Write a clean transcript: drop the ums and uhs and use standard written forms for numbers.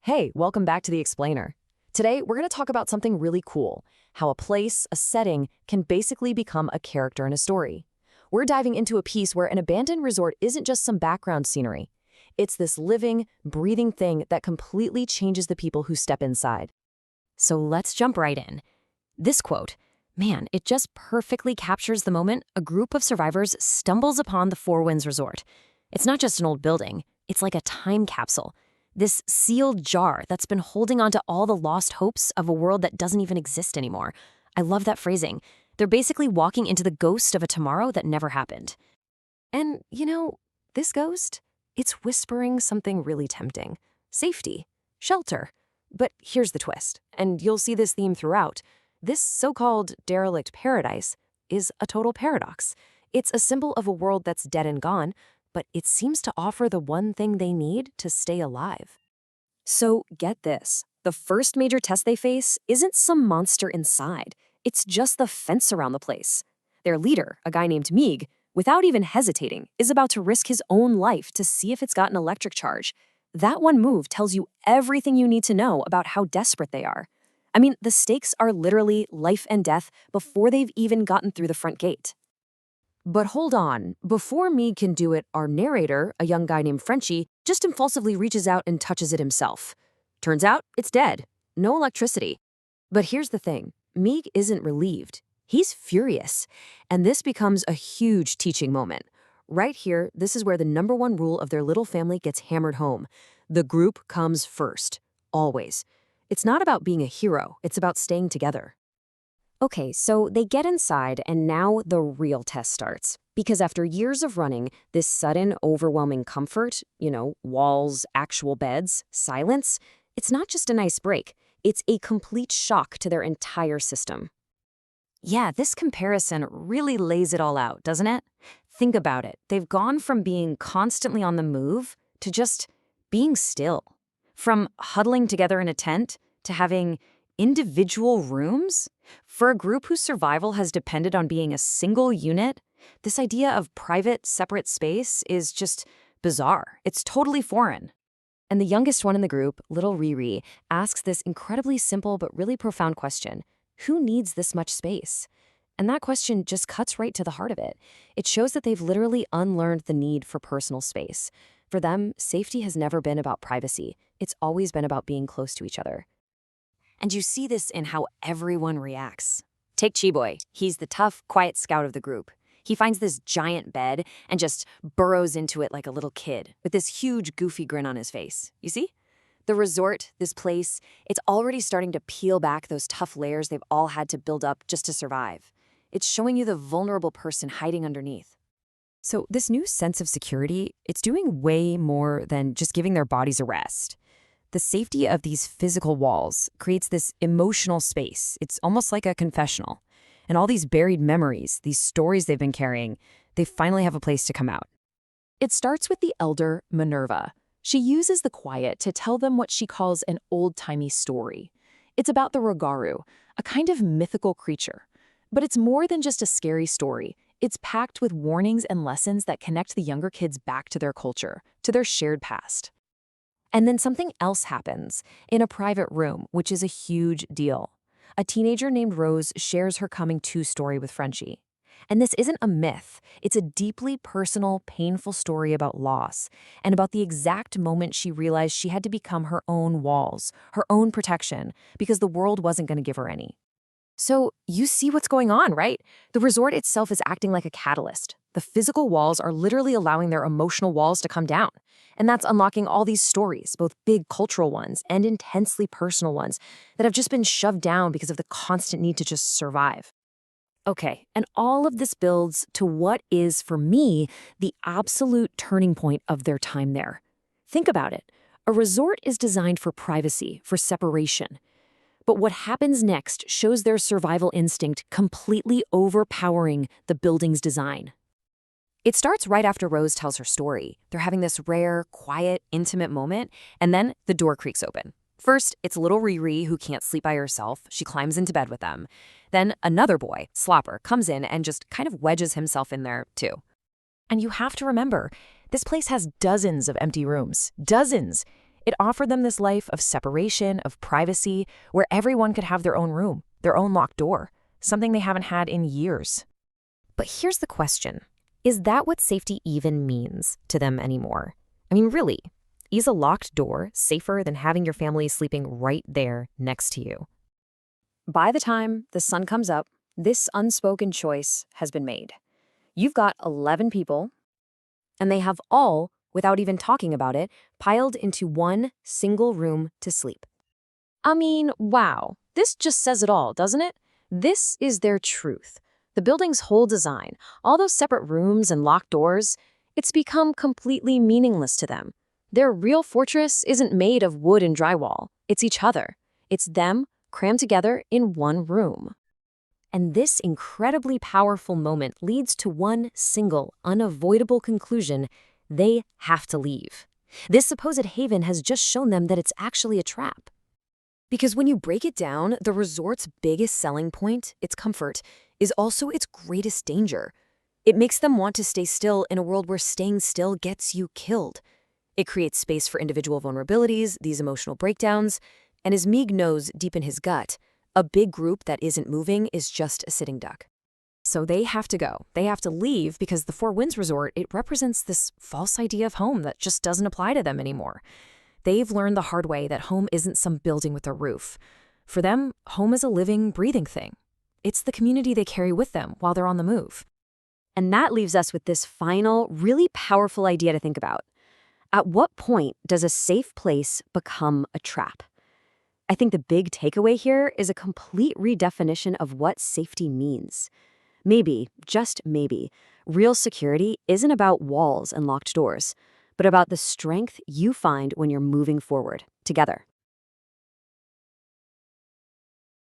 Hey, welcome back to The Explainer. Today, we're going to talk about something really cool, how a place, a setting, can basically become a character in a story. We're diving into a piece where an abandoned resort isn't just some background scenery. It's this living, breathing thing that completely changes the people who step inside. So let's jump right in. This quote, man, it just perfectly captures the moment a group of survivors stumbles upon the Four Winds Resort. It's not just an old building, it's like a time capsule. This sealed jar that's been holding on to all the lost hopes of a world that doesn't even exist anymore. I love that phrasing. They're basically walking into the ghost of a tomorrow that never happened. And, this ghost, it's whispering something really tempting. Safety, shelter. But here's the twist, and you'll see this theme throughout. This so-called derelict paradise is a total paradox. It's a symbol of a world that's dead and gone, but it seems to offer the one thing they need to stay alive. So get this, the first major test they face isn't some monster inside. It's just the fence around the place. Their leader, a guy named Meeg, without even hesitating, is about to risk his own life to see if it's got an electric charge. That one move tells you everything you need to know about how desperate they are. I mean, the stakes are literally life and death before they've even gotten through the front gate. But hold on, before Meeg can do it, our narrator, a young guy named Frenchie, just impulsively reaches out and touches it himself. Turns out, it's dead. No electricity. But here's the thing, Meeg isn't relieved. He's furious. And this becomes a huge teaching moment. Right here, this is where the number one rule of their little family gets hammered home. The group comes first. Always. It's not about being a hero, it's about staying together. Okay, so they get inside, and now the real test starts. Because after years of running, this sudden, overwhelming comfort, walls, actual beds, silence, it's not just a nice break. It's a complete shock to their entire system. Yeah, this comparison really lays it all out, doesn't it? Think about it. They've gone from being constantly on the move to just being still. From huddling together in a tent to having individual rooms? For a group whose survival has depended on being a single unit, this idea of private, separate space is just bizarre. It's totally foreign. And the youngest one in the group, little Riri, asks this incredibly simple but really profound question. Who needs this much space? And that question just cuts right to the heart of it. It shows that they've literally unlearned the need for personal space. For them, safety has never been about privacy. It's always been about being close to each other. And you see this in how everyone reacts. Take Chiboy. He's the tough, quiet scout of the group. He finds this giant bed and just burrows into it like a little kid, with this huge, goofy grin on his face. You see? The resort, this place, it's already starting to peel back those tough layers they've all had to build up just to survive. It's showing you the vulnerable person hiding underneath. So this new sense of security, it's doing way more than just giving their bodies a rest. The safety of these physical walls creates this emotional space. It's almost like a confessional. And all these buried memories, these stories they've been carrying, they finally have a place to come out. It starts with the elder, Minerva. She uses the quiet to tell them what she calls an old-timey story. It's about the Rogaru, a kind of mythical creature. But it's more than just a scary story. It's packed with warnings and lessons that connect the younger kids back to their culture, to their shared past. And then something else happens in a private room, which is a huge deal. A teenager named Rose shares her coming-to story with Frenchie. And this isn't a myth. It's a deeply personal, painful story about loss and about the exact moment she realized she had to become her own walls, her own protection, because the world wasn't going to give her any. So you see what's going on, right? The resort itself is acting like a catalyst. The physical walls are literally allowing their emotional walls to come down. And that's unlocking all these stories, both big cultural ones and intensely personal ones, that have just been shoved down because of the constant need to just survive. Okay, and all of this builds to what is, for me, the absolute turning point of their time there. Think about it. A resort is designed for privacy, for separation. But what happens next shows their survival instinct completely overpowering the building's design. It starts right after Rose tells her story. They're having this rare, quiet, intimate moment, and then the door creaks open. First, it's little Riri who can't sleep by herself. She climbs into bed with them. Then another boy, Slopper, comes in and just kind of wedges himself in there, too. And you have to remember, this place has dozens of empty rooms. Dozens! It offered them this life of separation, of privacy, where everyone could have their own room, their own locked door, something they haven't had in years. But here's the question. Is that what safety even means to them anymore? I mean, really, is a locked door safer than having your family sleeping right there next to you? By the time the sun comes up, this unspoken choice has been made. You've got 11 people, and they have all, without even talking about it, piled into one single room to sleep. I mean, wow. This just says it all, doesn't it? This is their truth. The building's whole design, all those separate rooms and locked doors, it's become completely meaningless to them. Their real fortress isn't made of wood and drywall. It's each other. It's them crammed together in one room. And this incredibly powerful moment leads to one single, unavoidable conclusion: they have to leave. This supposed haven has just shown them that it's actually a trap. Because when you break it down, the resort's biggest selling point, its comfort, is also its greatest danger. It makes them want to stay still in a world where staying still gets you killed. It creates space for individual vulnerabilities, these emotional breakdowns, and as Meeg knows deep in his gut, a big group that isn't moving is just a sitting duck. So they have to go. They have to leave because the Four Winds Resort, it represents this false idea of home that just doesn't apply to them anymore. They've learned the hard way that home isn't some building with a roof. For them, home is a living, breathing thing. It's the community they carry with them while they're on the move. And that leaves us with this final, really powerful idea to think about. At what point does a safe place become a trap? I think the big takeaway here is a complete redefinition of what safety means. Maybe, just maybe, real security isn't about walls and locked doors, but about the strength you find when you're moving forward, together.